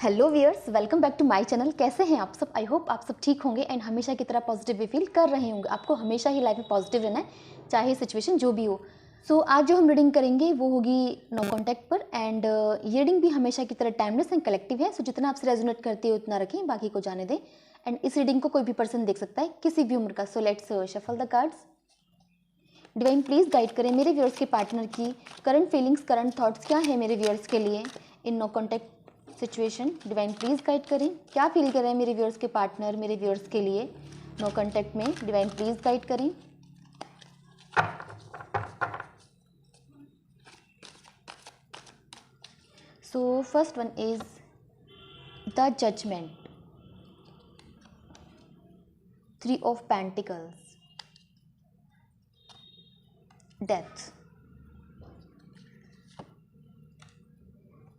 Hello viewers, welcome back to my channel. कैसे हैं आप सब? आई होप आप सब ठीक होंगे एंड हमेशा की तरह पॉजिटिव भी फील कर रहे होंगे। आपको हमेशा ही लाइफ में पॉजिटिव रहना है, चाहे सिचुएशन जो भी हो। सो आज जो हम रीडिंग करेंगे वो होगी नो कॉन्टैक्ट पर एंड ये रीडिंग भी हमेशा की तरह टाइमलेस एंड कलेक्टिव है। सो जितना आपसे रेजोनेट करती है उतना रखें, बाकी को जाने दें। एंड इस रीडिंग को कोई भी पर्सन देख सकता है, किसी भी उम्र का। So let's shuffle the cards. Divine please guide करें मेरे व्यूअर्स के पार्टनर की करंट फीलिंग्स, करंट थॉट्स क्या है मेरे व्यूअर्स के लिए in no contact situation. Divine please guide करें, क्या फील कर रहे हैं मेरे व्यूअर्स के पार्टनर मेरे व्यूअर्स के लिए नो कॉन्टैक्ट में। डिवाइन प्लीज गाइड करें। So first one is the judgement, 3 of pentacles, death,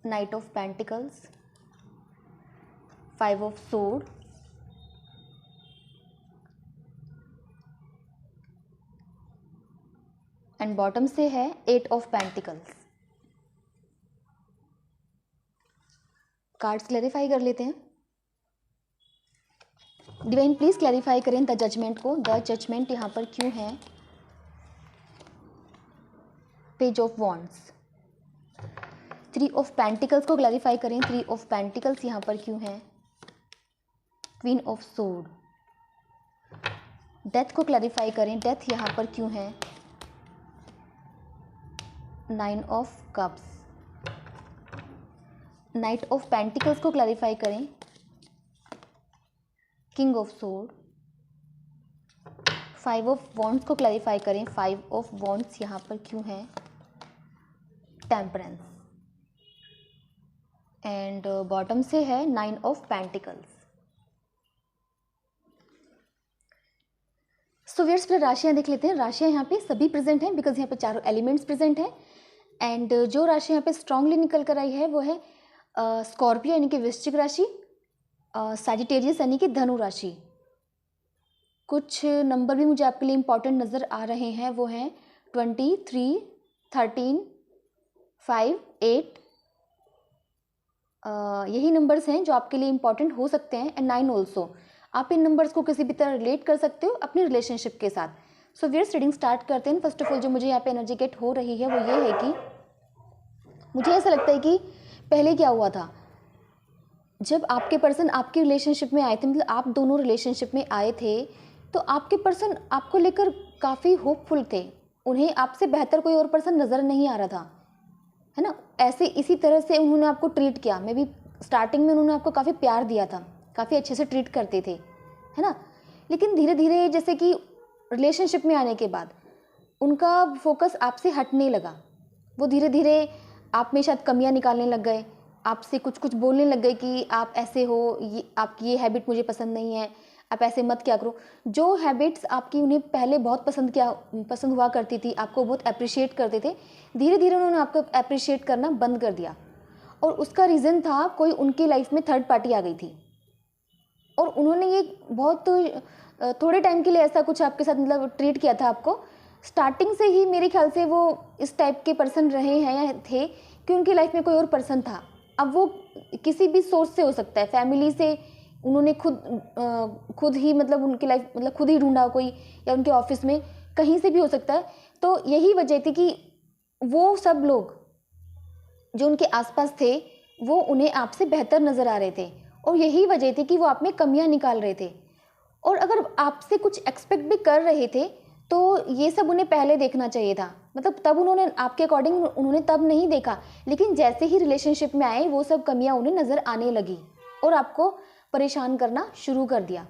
Knight of Pentacles, 5 of Swords, and bottom से है 8 of Pentacles। कार्ड्स क्लैरिफाई कर लेते हैं। डिवाइन प्लीज क्लैरिफाई करें द जजमेंट को। द जजमेंट यहाँ पर क्यों है? Page of wands. 3 of pentacles को क्लैरिफाई करें। 3 ऑफ पेंटिकल्स यहाँ पर क्यों है? Queen of sword. डेथ को क्लैरिफाई करें। डेथ यहाँ पर क्यों है? 9 of cups. Night of pentacles को क्लैरिफाई करें। King of sword. 5 of wands को क्लैरिफाई करें। 5 ऑफ वॉन्ड्स यहाँ पर क्यों है? टेम्परेंस। एंड बॉटम से है 9 ऑफ पेंटिकल्स। सो व्यूअर्स, फिर राशियाँ देख लेते हैं। राशियाँ यहाँ पे सभी प्रेजेंट हैं बिकॉज यहाँ पे चारों एलिमेंट्स प्रेजेंट हैं। एंड जो राशि यहाँ पे स्ट्रांगली निकल कर आई है वो है स्कॉर्पियो यानी कि वृश्चिक राशि, सैजिटेरियस यानी कि धनु राशि। कुछ नंबर भी मुझे आपके लिए इंपॉर्टेंट नज़र आ रहे हैं, वो हैं 23, 13, 5, 8। यही नंबर्स हैं जो आपके लिए इंपॉर्टेंट हो सकते हैं। And 9 also. आप इन नंबर्स को किसी भी तरह रिलेट कर सकते हो अपनी रिलेशनशिप के साथ। सो व्यूअर्स, रीडिंग स्टार्ट करते हैं। फर्स्ट ऑफ ऑल जो मुझे यहाँ पे एनर्जी गेट हो रही है वो ये है कि मुझे ऐसा लगता है कि पहले क्या हुआ था, जब आपके पर्सन आपकी रिलेशनशिप में आए थे, मतलब आप दोनों रिलेशनशिप में आए थे, तो आपके पर्सन आपको लेकर काफ़ी होपफुल थे। उन्हें आपसे बेहतर कोई और पर्सन नज़र नहीं आ रहा था, है ना। ऐसे इसी तरह से उन्होंने आपको ट्रीट किया। मे बी स्टार्टिंग में उन्होंने आपको काफ़ी प्यार दिया था, काफ़ी अच्छे से ट्रीट करते थे, है ना। लेकिन धीरे धीरे जैसे कि रिलेशनशिप में आने के बाद उनका फोकस आपसे हटने लगा। वो धीरे धीरे आप में शायद कमियां निकालने लग गए, आपसे कुछ कुछ बोलने लग गए कि आप ऐसे हो, ये आपकी ये हैबिट मुझे पसंद नहीं है, आप ऐसे मत क्या करो। जो हैबिट्स आपकी उन्हें पहले बहुत पसंद हुआ करती थी, आपको बहुत अप्रिशिएट करते थे, धीरे धीरे उन्होंने आपको अप्रिशिएट करना बंद कर दिया। और उसका रीज़न था कोई उनकी लाइफ में थर्ड पार्टी आ गई थी और उन्होंने ये बहुत थोड़े टाइम के लिए ऐसा कुछ आपके साथ मतलब ट्रीट किया था आपको। स्टार्टिंग से ही मेरे ख्याल से वो इस टाइप के पर्सन रहे हैं या थे कि उनकी लाइफ में कोई और पर्सन था। अब वो किसी भी सोर्स से हो सकता है, फैमिली से उन्होंने खुद ही मतलब उनकी लाइफ मतलब खुद ही ढूंढा कोई, या उनके ऑफिस में कहीं से भी हो सकता है। तो यही वजह थी कि वो सब लोग जो उनके आसपास थे वो उन्हें आपसे बेहतर नज़र आ रहे थे, और यही वजह थी कि वो आप में कमियां निकाल रहे थे। और अगर आपसे कुछ एक्सपेक्ट भी कर रहे थे तो ये सब उन्हें पहले देखना चाहिए था। मतलब तब उन्होंने आपके अकॉर्डिंग उन्होंने तब नहीं देखा, लेकिन जैसे ही रिलेशनशिप में आए वो सब कमियां उन्हें नज़र आने लगी और आपको परेशान करना शुरू कर दिया।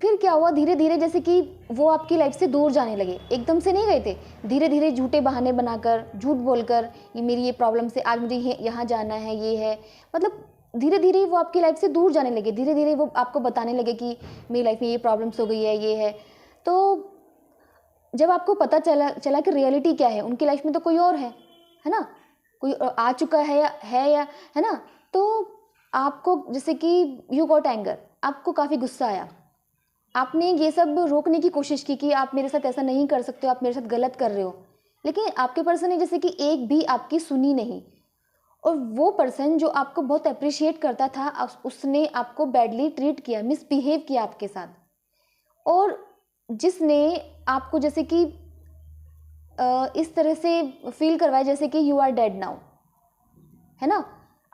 फिर क्या हुआ, धीरे धीरे जैसे कि वो आपकी लाइफ से दूर जाने लगे। एकदम से नहीं गए थे, धीरे धीरे झूठे बहाने बनाकर, झूठ बोलकर, ये मेरी ये प्रॉब्लम से आज मुझे यहाँ जाना है, ये है, मतलब धीरे धीरे वो आपकी लाइफ से दूर जाने लगे। धीरे धीरे वो आपको बताने लगे कि मेरी लाइफ में ये प्रॉब्लम्स हो गई है, ये है। तो जब आपको पता चला कि रियलिटी क्या है, उनकी लाइफ में तो कोई और है ना, कोई आ चुका है या है ना, तो आपको जैसे कि यू गॉट एंगर, आपको काफ़ी गुस्सा आया। आपने ये सब रोकने की कोशिश की कि आप मेरे साथ ऐसा नहीं कर सकते हो, आप मेरे साथ गलत कर रहे हो, लेकिन आपके पर्सन ने जैसे कि एक भी आपकी सुनी नहीं। और वो पर्सन जो आपको बहुत अप्रिशिएट करता था, उसने आपको बैडली ट्रीट किया, मिसबिहेव किया आपके साथ, और जिसने आपको जैसे कि इस तरह से फील करवाया जैसे कि यू आर डेड नाउ, है ना।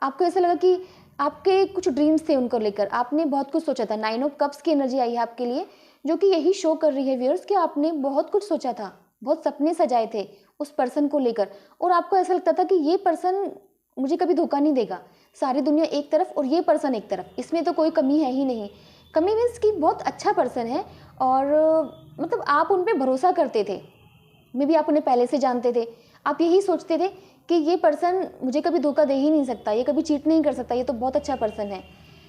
आपको ऐसा लगा कि आपके कुछ ड्रीम्स थे उनको लेकर, आपने बहुत कुछ सोचा था। 9 ऑफ कप्स की एनर्जी आई है आपके लिए, जो कि यही शो कर रही है व्यूअर्स कि आपने बहुत कुछ सोचा था, बहुत सपने सजाए थे उस पर्सन को लेकर, और आपको ऐसा लगता था कि ये पर्सन मुझे कभी धोखा नहीं देगा। सारी दुनिया एक तरफ और ये पर्सन एक तरफ, इसमें तो कोई कमी है ही नहीं। कमी मीन्स कि बहुत अच्छा पर्सन है, और मतलब आप उन पर भरोसा करते थे, मे बी आप उन्हें पहले से जानते थे, आप यही सोचते थे कि ये पर्सन मुझे कभी धोखा दे ही नहीं सकता, ये कभी चीट नहीं कर सकता, ये तो बहुत अच्छा पर्सन है।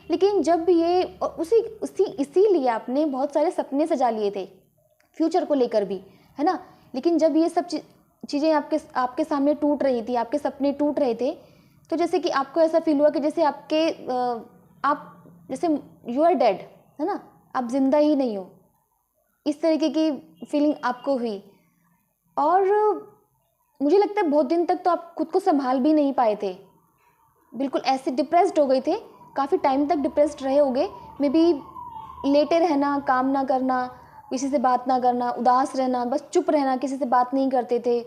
लेकिन जब ये इसीलिए आपने बहुत सारे सपने सजा लिए थे फ्यूचर को लेकर भी, है ना। लेकिन जब ये सब चीज़ें आपके सामने टूट रही थी, आपके सपने टूट रहे थे, तो जैसे कि आपको ऐसा फील हुआ कि जैसे आप जैसे यू आर डेड, है ना, आप जिंदा ही नहीं हो, इस तरीके की फीलिंग आपको हुई। और मुझे लगता है बहुत दिन तक तो आप खुद को संभाल भी नहीं पाए थे, बिल्कुल ऐसे डिप्रेस्ड हो गए थे, काफ़ी टाइम तक डिप्रेस्ड रहे होगे। मे बी लेटे रहना, काम ना करना, किसी से बात ना करना, उदास रहना, बस चुप रहना, किसी से बात नहीं करते थे,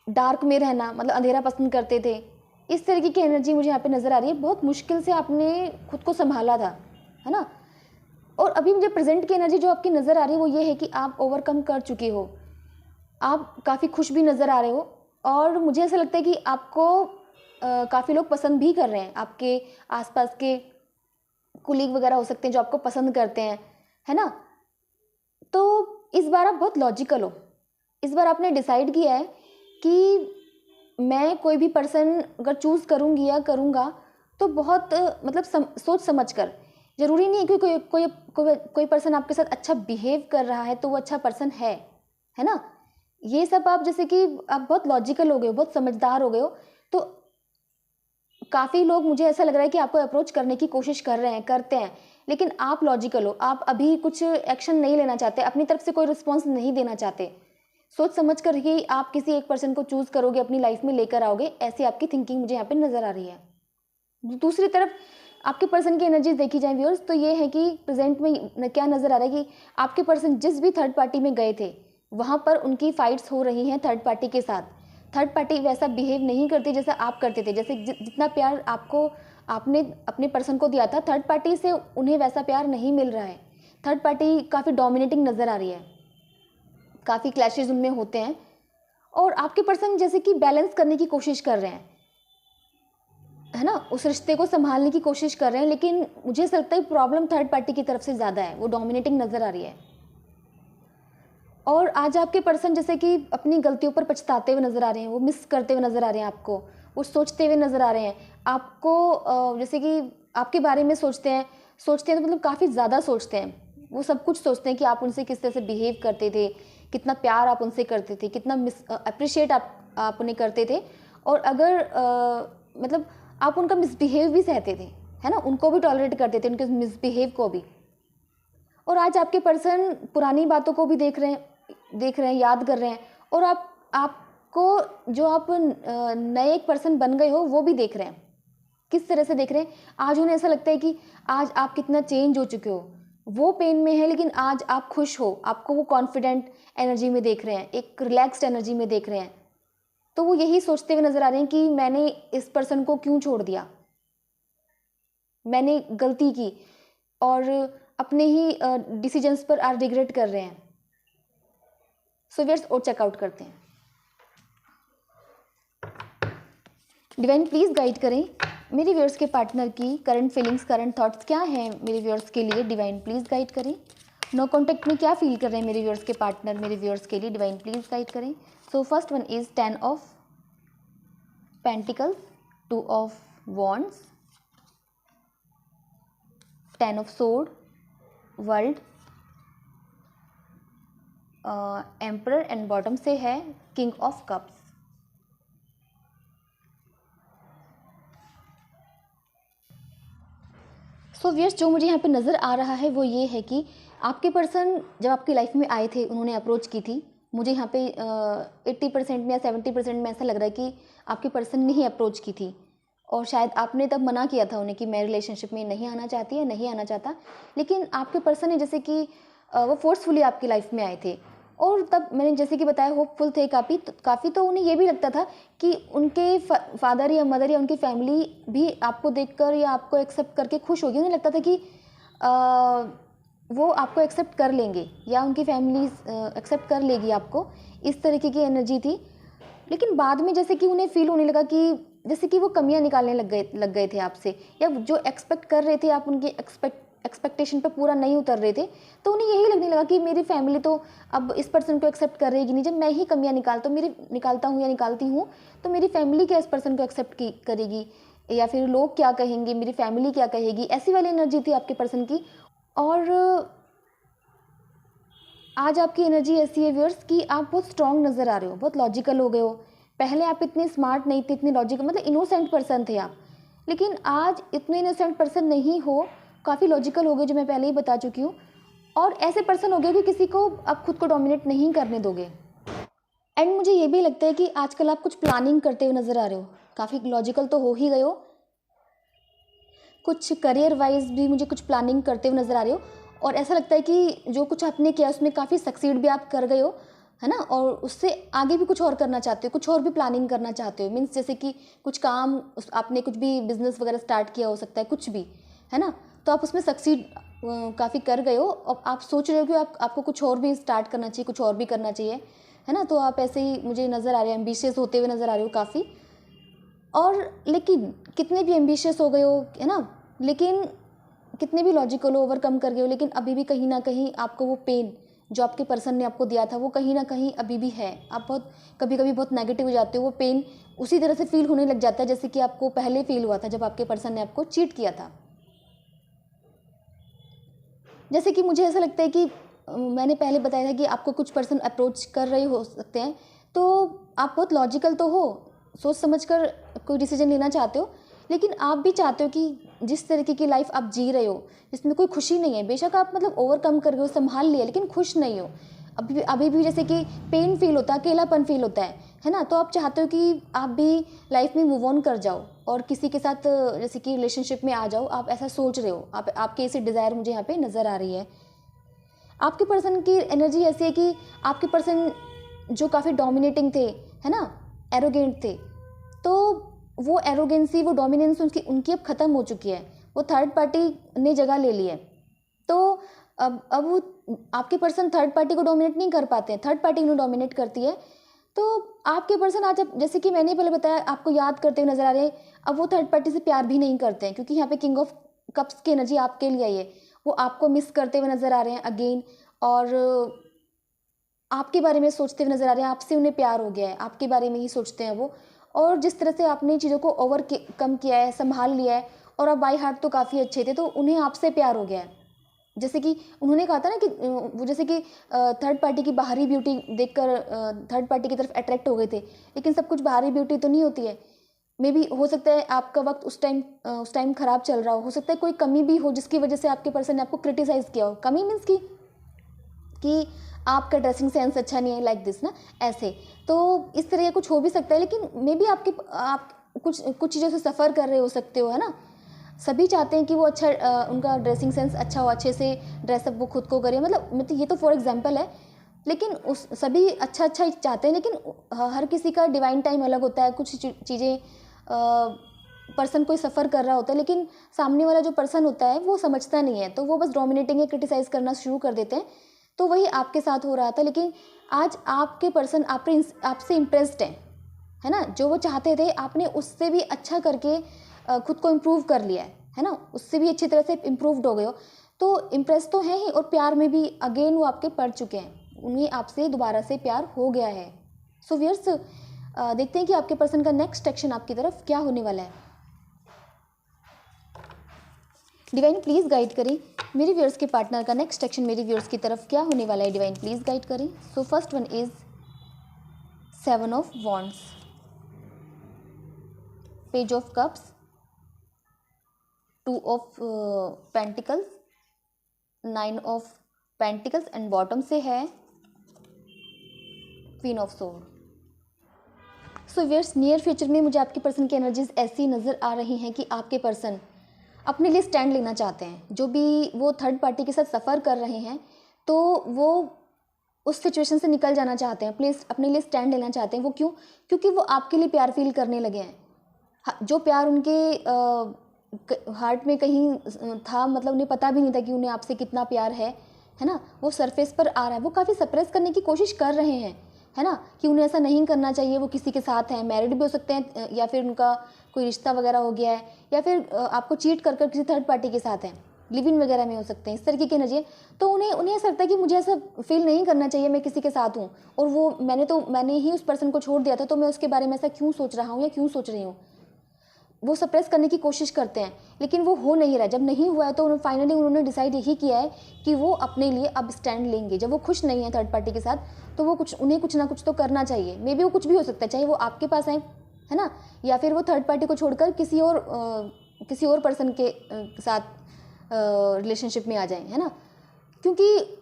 डार्क में रहना, मतलब अंधेरा पसंद करते थे। इस तरीके की एनर्जी मुझे यहाँ पे नज़र आ रही है। बहुत मुश्किल से आपने खुद को संभाला था, है ना। और अभी मुझे प्रेजेंट की एनर्जी जो आपकी नज़र आ रही है वो ये है कि आप ओवरकम कर चुके हो, आप काफ़ी खुश भी नज़र आ रहे हो, और मुझे ऐसा लगता है कि आपको काफ़ी लोग पसंद भी कर रहे हैं। आपके आसपास के कुलीग वगैरह हो सकते हैं जो आपको पसंद करते हैं, है ना। तो इस बार आप बहुत लॉजिकल हो, इस बार आपने डिसाइड किया है कि मैं कोई भी पर्सन अगर चूज़ करूँगी या करूँगा तो बहुत मतलब सोच समझ कर। ज़रूरी नहीं है कि कोई पर्सन आपके साथ अच्छा बिहेव कर रहा है तो वो अच्छा पर्सन है ना। ये सब आप जैसे कि आप बहुत लॉजिकल हो गए हो, बहुत समझदार हो गए हो, तो काफ़ी लोग, मुझे ऐसा लग रहा है कि आपको अप्रोच करने की कोशिश कर रहे हैं, करते हैं, लेकिन आप लॉजिकल हो, आप अभी कुछ एक्शन नहीं लेना चाहते, अपनी तरफ से कोई रिस्पॉन्स नहीं देना चाहते। सोच समझ कर ही आप किसी एक पर्सन को चूज़ करोगे, अपनी लाइफ में लेकर आओगे, ऐसी आपकी थिंकिंग मुझे यहाँ पे नज़र आ रही है। दूसरी तरफ आपके पर्सन की एनर्जीज देखी जाए व्यूअर्स, तो ये है कि प्रेजेंट में क्या नज़र आ रहा है कि आपके पर्सन जिस भी थर्ड पार्टी में गए थे वहाँ पर उनकी फाइट्स हो रही हैं थर्ड पार्टी के साथ। थर्ड पार्टी वैसा बिहेव नहीं करती जैसा आप करते थे, जैसे जितना प्यार आपने अपने पर्सन को दिया था, थर्ड पार्टी से उन्हें वैसा प्यार नहीं मिल रहा है। थर्ड पार्टी काफ़ी डोमिनेटिंग नज़र आ रही है, काफ़ी क्लैशेज उनमें होते हैं, और आपके पर्सन जैसे कि बैलेंस करने की कोशिश कर रहे हैं, है ना, उस रिश्ते को संभालने की कोशिश कर रहे हैं। लेकिन मुझे ऐसा लगता है प्रॉब्लम थर्ड पार्टी की तरफ से ज़्यादा है, वो डोमिनेटिंग नज़र आ रही है। और आज आपके पर्सन जैसे कि अपनी गलतियों पर पछताते हुए नज़र आ रहे हैं, वो मिस करते हुए नज़र आ रहे हैं आपको, वो सोचते हुए नज़र आ रहे हैं आपको, जैसे कि आपके बारे में सोचते हैं तो मतलब काफ़ी ज़्यादा सोचते हैं। वो सब कुछ सोचते हैं कि आप उनसे किस तरह से बिहेव करते थे, कितना प्यार आप उनसे करते थे, कितना अप्रिशिएट आप उन्हें करते थे, और अगर मतलब आप उनका मिसबिहेव भी सहते थे, है ना, उनको भी टॉलरेट करते थे, उनके मिसबिहेव को भी। और आज आपके पर्सन पुरानी बातों को भी देख रहे हैं, याद कर रहे हैं, और आपको जो आप नए एक पर्सन बन गए हो वो भी देख रहे हैं। किस तरह से देख रहे हैं, आज उन्हें ऐसा लगता है कि आज आप कितना चेंज हो चुके हो। वो पेन में है लेकिन आज आप खुश हो, आपको वो कॉन्फिडेंट एनर्जी में देख रहे हैं, एक रिलैक्स्ड एनर्जी में देख रहे हैं। तो वो यही सोचते हुए नजर आ रहे हैं कि मैंने इस पर्सन को क्यों छोड़ दिया, मैंने गलती की, और अपने ही डिसीजंस पर आज रिग्रेट कर रहे हैं। सो व्यूअर्स, और चेकआउट करते हैं। डिवाइन प्लीज़ गाइड करें मेरे व्यूअर्स के पार्टनर की करंट फीलिंग्स, करंट थॉट्स क्या हैं मेरे व्यूअर्स के लिए। डिवाइन प्लीज़ गाइड करें। नो कॉन्टैक्ट में क्या फील कर रहे हैं मेरे व्यूअर्स के पार्टनर मेरे व्यूअर्स के लिए। डिवाइन प्लीज़ गाइड करें। So first one is 10 of pentacles, 2 of wands, 10 of sword, world, emperor, and bottom से है king of cups. So viewers, जो मुझे यहाँ पे नज़र आ रहा है वो ये है कि आपके पर्सन जब आपकी लाइफ में आए थे, उन्होंने अप्रोच की थी। मुझे यहाँ पे 80% में या 70% में ऐसा लग रहा है कि आपके पर्सन ने ही अप्रोच की थी। और शायद आपने तब मना किया था उन्हें कि मैं रिलेशनशिप में नहीं आना चाहती या नहीं आना चाहता, लेकिन आपके पर्सन ने जैसे कि वो फोर्सफुली आपकी लाइफ में आए थे, और तब मैंने जैसे कि बताया होपफुल थे काफ़ी, तो उन्हें ये भी लगता था कि उनके फादर या मदर या उनकी फैमिली भी आपको देखकर या आपको एक्सेप्ट करके खुश होगी। उन्हें लगता था कि वो आपको एक्सेप्ट कर लेंगे या उनकी फैमिली एक्सेप्ट कर लेगी आपको, इस तरीके की एनर्जी थी। लेकिन बाद में जैसे कि उन्हें फील होने लगा कि जैसे कि वो कमियां निकालने लग गए थे आपसे, या जो एक्सपेक्ट कर रहे थे आप उनकी एक्सपेक्टेशन पे पूरा नहीं उतर रहे थे, तो उन्हें यही लगने लगा कि मेरी फैमिली तो अब इस पर्सन को एक्सेप्ट कर रहेगी नहीं, जब मैं ही कमियां निकालता हूँ या निकालती हूँ, तो मेरी फैमिली क्या इस पर्सन को एक्सेप्ट करेगी, या फिर लोग क्या कहेंगे, मेरी फैमिली क्या कहेगी, ऐसी वाली एनर्जी थी आपके पर्सन की। और आज आपकी एनर्जी ऐसी है व्यूअर्स कि आप बहुत स्ट्रांग नज़र आ रहे हो, बहुत लॉजिकल हो गए हो। पहले आप इतने स्मार्ट नहीं थे, इतने लॉजिकल, मतलब इनोसेंट पर्सन थे आप, लेकिन आज इतने इनोसेंट पर्सन नहीं हो, काफ़ी लॉजिकल हो गए, जो मैं पहले ही बता चुकी हूँ। और ऐसे पर्सन हो गए कि किसी को आप खुद को डोमिनेट नहीं करने दोगे। एंड मुझे ये भी लगता है कि आजकल आप कुछ प्लानिंग करते हुए नज़र आ रहे हो, काफ़ी लॉजिकल तो हो ही गए हो, कुछ करियर वाइज भी मुझे कुछ प्लानिंग करते हुए नज़र आ रहे हो, और ऐसा लगता है कि जो कुछ आपने किया उसमें काफ़ी सक्सीड भी आप कर गए हो, है ना, और उससे आगे भी कुछ और करना चाहते हो, कुछ और भी प्लानिंग करना चाहते हो, मीन्स जैसे कि कुछ काम आपने कुछ भी बिजनेस वगैरह स्टार्ट किया हो सकता है, कुछ भी, है ना, तो आप उसमें सक्सीड काफ़ी कर गए हो, और आप सोच रहे हो कि आपको कुछ और भी स्टार्ट करना चाहिए, कुछ और भी करना चाहिए, है ना, तो आप ऐसे ही मुझे नज़र आ रहे हैं, एम्बिशियस होते हुए नज़र आ रहे हो काफ़ी। और लेकिन कितने भी एम्बिशियस हो गए हो, है ना, लेकिन कितने भी लॉजिकल हो, ओवरकम कर गए हो, लेकिन अभी भी कहीं ना कहीं आपको वो पेन जो आपके पर्सन ने आपको दिया था वो कहीं ना कहीं अभी भी है। आप बहुत कभी कभी बहुत नेगेटिव हो जाते हो, वो पेन उसी तरह से फील होने लग जाता है जैसे कि आपको पहले फील हुआ था जब आपके पर्सन ने आपको चीट किया था। जैसे कि मुझे ऐसा लगता है कि मैंने पहले बताया था कि आपको कुछ पर्सन अप्रोच कर रहे हो सकते हैं, तो आप बहुत लॉजिकल तो हो, सोच समझकर कोई डिसीजन लेना चाहते हो, लेकिन आप भी चाहते हो कि जिस तरीके की लाइफ आप जी रहे हो जिसमें कोई खुशी नहीं है, बेशक आप मतलब ओवरकम कर गए हो, संभाल लिया, लेकिन खुश नहीं हो, अभी भी जैसे कि पेन फील होता है, अकेलापन फील होता है ना, तो आप चाहते हो कि आप भी लाइफ में मूव ऑन कर जाओ और किसी के साथ जैसे कि रिलेशनशिप में आ जाओ, आप ऐसा सोच रहे हो, आपके ऐसी डिज़ायर मुझे यहाँ पे नज़र आ रही है। आपके पर्सन की एनर्जी ऐसी है कि आपके पर्सन जो काफ़ी डोमिनेटिंग थे, है ना, एरोगेंट थे, तो वो एरोगेंसी, वो डोमिनेंस उनकी अब ख़त्म हो चुकी है, वो थर्ड पार्टी ने जगह ले ली है। तो अब वो आपके पर्सन थर्ड पार्टी को डोमिनेट नहीं कर पाते हैं, थर्ड पार्टी उन्हें डोमिनेट करती है। तो आपके पर्सन आज, अब जैसे कि मैंने पहले बताया, आपको याद करते हुए नजर आ रहे हैं, अब वो थर्ड पार्टी से प्यार भी नहीं करते हैं, क्योंकि यहाँ पे किंग ऑफ कप्स की एनर्जी आपके लिए आई है, वो आपको मिस करते हुए नजर आ रहे हैं अगेन, और आपके बारे में सोचते हुए नजर आ रहे हैं, आपसे उन्हें प्यार हो गया है, आपके बारे में ही सोचते हैं वो, और जिस तरह से आपने चीज़ों को कम किया है, संभाल लिया है, और अब बाई हार्ट तो काफ़ी अच्छे थे, तो उन्हें आपसे प्यार हो गया है। जैसे कि उन्होंने कहा था ना कि वो जैसे कि थर्ड पार्टी की बाहरी ब्यूटी देखकर थर्ड पार्टी की तरफ अट्रैक्ट हो गए थे, लेकिन सब कुछ बाहरी ब्यूटी तो नहीं होती है। मे बी हो सकता है आपका वक्त उस टाइम ख़राब चल रहा हो सकता है कोई कमी भी हो जिसकी वजह से आपके पर्सन ने आपको क्रिटिसाइज़ किया हो। कमी मीन्स कि आपका ड्रेसिंग सेंस अच्छा नहीं है, लाइक दिस ना, ऐसे, तो इस तरह का कुछ हो भी सकता है, लेकिन मे बी आप कुछ कुछ चीज़ों से सफ़र कर रहे हो सकते हो, है ना। सभी चाहते हैं कि वो अच्छा उनका ड्रेसिंग सेंस अच्छा हो, अच्छे से ड्रेसअप वो खुद को करे, मतलब ये तो फॉर एग्जांपल है, लेकिन उस सभी अच्छा अच्छा ही चाहते हैं, लेकिन हर किसी का डिवाइन टाइम अलग होता है। कुछ चीज़ें पर्सन कोई सफ़र कर रहा होता है, लेकिन सामने वाला जो पर्सन होता है वो समझता नहीं है, तो वो बस डोमिनेटिंग या क्रिटिसाइज़ करना शुरू कर देते हैं। तो वही आपके साथ हो रहा था, लेकिन आज आपके पर्सन आपसे इम्प्रेस्ड है ना, जो वो चाहते थे आपने उससे भी अच्छा करके खुद को इम्प्रूव कर लिया है ना, उससे भी अच्छी तरह से इम्प्रूव्ड हो गए हो, तो इम्प्रेस तो है ही, और प्यार में भी अगेन वो आपके पड़ चुके हैं, उन्हें आपसे दोबारा से प्यार हो गया है। सो व्यूअर्स, देखते हैं कि आपके पर्सन का नेक्स्ट एक्शन आपकी तरफ क्या होने वाला है। डिवाइन प्लीज़ गाइड करें मेरे व्यूअर्स के पार्टनर का नेक्स्ट एक्शन मेरे व्यूअर्स की तरफ क्या होने वाला है। डिवाइन प्लीज़ गाइड करें। So first one is 7 of wands, page of cups, 2 of pentacles, 9 of pentacles, and bottom से है queen of sword. So viewers, near future में मुझे आपके पर्सन की एनर्जीज ऐसी नज़र आ रही हैं कि आपके पर्सन अपने लिए स्टैंड लेना चाहते हैं। जो भी वो थर्ड पार्टी के साथ सफ़र कर रहे हैं तो वो उस सिचुएशन से निकल जाना चाहते हैं, प्लीज़ अपने लिए स्टैंड लेना चाहते हैं। वो क्यों? क्योंकि वो आपके लिए प्यार फील करने लगे हैं। जो प्यार उनके हार्ट में कहीं था, मतलब उन्हें पता भी नहीं था कि उन्हें आपसे कितना प्यार है ना, वो सरफेस पर आ रहा है। वो काफ़ी सप्रेस करने की कोशिश कर रहे हैं, है ना, कि उन्हें ऐसा नहीं करना चाहिए। वो किसी के साथ हैं, मैरिड भी हो सकते हैं, या फिर उनका कोई रिश्ता वगैरह हो गया है, या फिर आपको चीट कर कर किसी थर्ड पार्टी के साथ हैं, लिव इन वगैरह में हो सकते हैं, इस तरीके की एनर्जी है। तो उन्हें ऐसा लगता है कि मुझे ऐसा फील नहीं करना चाहिए, मैं किसी के साथ हूँ, और वो मैंने ही उस पर्सन को छोड़ दिया था, तो मैं उसके बारे में ऐसा क्यों सोच रहा हूँ या क्यों सोच रही हूँ। वो सप्रेस करने की कोशिश करते हैं, लेकिन वो हो नहीं रहा है। जब नहीं हुआ है तो फाइनली उन्होंने डिसाइड यही किया है कि वो अपने लिए अब स्टैंड लेंगे। जब वो खुश नहीं है थर्ड पार्टी के साथ, तो उन्हें कुछ ना कुछ तो करना चाहिए। मे बी वो कुछ भी हो सकता है, चाहे वो आपके पास आए, है ना, या फिर वो थर्ड पार्टी को छोड़कर किसी और पर्सन के साथ रिलेशनशिप में आ जाएं, है ना, क्योंकि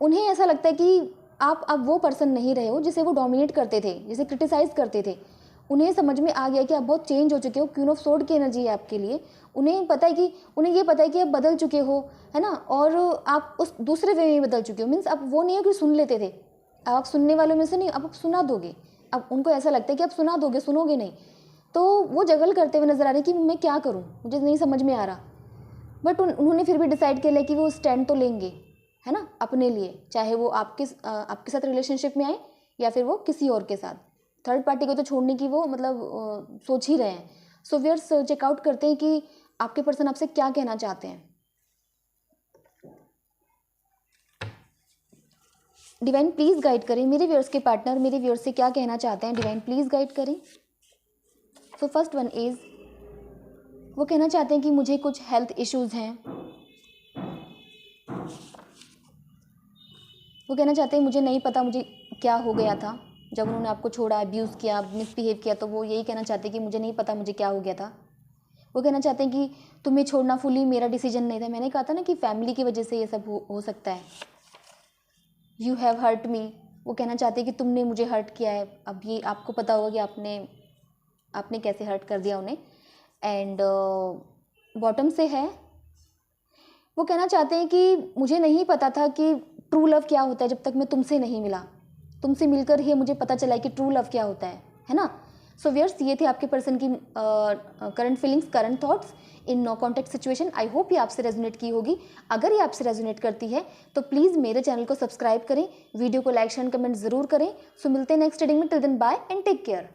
उन्हें ऐसा लगता है कि आप अब वो पर्सन नहीं रहे हो जिसे वो डोमिनेट करते थे, जिसे क्रिटिसाइज़ करते थे। उन्हें समझ में आ गया कि आप बहुत चेंज हो चुके हो। क्वीन ऑफ सोर्ड की एनर्जी है आपके लिए। उन्हें ये पता है कि आप बदल चुके हो, है ना, और आप उस दूसरे वे में बदल चुके हो। मीन्स आप वो नहीं हो कि सुन लेते थे, अब आप सुनने वालों में से नहीं, अब आप सुना दोगे। अब उनको ऐसा लगता है कि आप सुना दोगे, सुनोगे नहीं। तो वो जगल करते हुए नजर आ रहे कि मैं क्या करूँ, मुझे नहीं समझ में आ रहा। बट उन्होंने फिर भी डिसाइड कर लिया कि वो स्टैंड तो लेंगे, है ना, अपने लिए, चाहे वो आपके साथ रिलेशनशिप में आए या फिर वो किसी और के साथ। थर्ड पार्टी को तो छोड़ने की वो मतलब सोच ही रहे हैं। सो व्यूअर्स, चेकआउट करते हैं कि आपके पर्सन आपसे क्या कहना चाहते हैं। डिवाइन प्लीज़ गाइड करें मेरे व्यूअर्स के पार्टनर मेरे व्यूअर्स से क्या कहना चाहते हैं। डिवाइन प्लीज़ गाइड करें। सो फर्स्ट वन इज़, वो कहना चाहते हैं कि मुझे कुछ हेल्थ इश्यूज़ हैं। वो कहना चाहते हैं मुझे नहीं पता मुझे क्या हो गया था जब उन्होंने आपको छोड़ा, अब्यूज़ किया, मिसबिहेव किया। तो वो यही कहना चाहते हैं कि मुझे नहीं पता मुझे क्या हो गया था। वो कहना चाहते हैं कि तुम्हें छोड़ना फुली मेरा डिसीजन नहीं था। मैंने कहा था ना कि फैमिली की वजह से ये सब हो सकता है। You have hurt me. वो कहना चाहते हैं कि तुमने मुझे हर्ट किया है। अब ये आपको पता होगा कि आपने कैसे हर्ट कर दिया उन्हें। एंड बॉटम से है, वो कहना चाहते हैं कि मुझे नहीं पता था कि ट्रू लव क्या होता है जब तक मैं तुमसे नहीं मिला। तुमसे मिलकर ही मुझे पता चला कि ट्रू लव क्या होता है ना। सो व्यूअर्स, ये थे आपके पर्सन की current feelings, current thoughts in no contact situation. I hope ये आपसे रेजोनेट की होगी। अगर ये आपसे रेजोनेट करती है तो प्लीज़ मेरे चैनल को सब्सक्राइब करें, वीडियो को लाइक शेयर कमेंट ज़रूर करें। सो मिलते हैं नेक्स्ट रीडिंग में। Till then bye and take care.